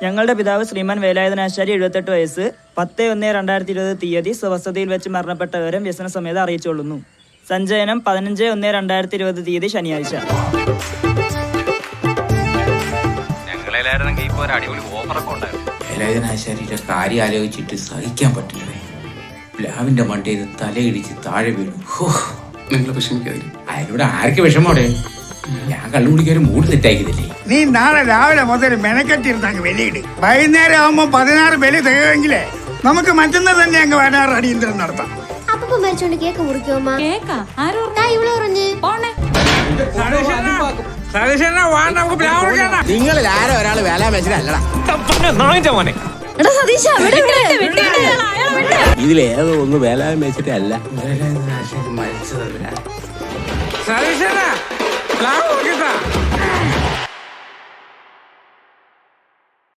ഞങ്ങളുടെ പിതാവ് ശ്രീമാൻ വേലായുധനാശാരി 78 വയസ്സ് 10/1/2020 തീയതി സ്വവസതിയിൽ വെച്ച് മരണപ്പെട്ട വിവരം വ്യസന സമേതം അറിയിച്ചുകൊള്ളുന്നു. സഞ്ചയനം 15/1/2020 തീയതി ശനിയാഴ്ച. വേലായുധനാശാരിയുടെ കാര്യം ആലോചിച്ചിട്ട് സഹിക്കാൻ പറ്റില്ല. പ്ലാവിന്റെ മണ്ടയിൽ തലയിടിച്ച് താഴെ വീണു. നിങ്ങൾ വിഷമിക്കാതിരി. അയാളോട് ആർക്ക് വിഷമോടെ? ഞാൻ കള്ളു കുടിക്കാൻ മൂട് തെറ്റാക്കിയതല്ലേ. നീ നാളെ രാവിലെ മുതൽ മെനക്കെട്ടിരുന്നങ്ങ് വെളിയിട്. വൈകുന്നേരം ആവുമ്പോ 16 ബലി തികയെങ്കിലേ നമുക്ക് മറ്റന്നാൾ തന്നെ അങ്ങ് 16 അടിയന്തരം നടത്താം. അപ്പൊ മരിച്ചോണ്ട് കേക്ക് മുറിക്കുമോ? നിങ്ങളിൽ ആരോ ഒരാള് വേല വെച്ചിട്ടല്ലടാ. ഇതിലേതോ ഒന്ന് വേല വെച്ചിട്ടല്ല. മരിച്ചതല്ല. സതീശനാ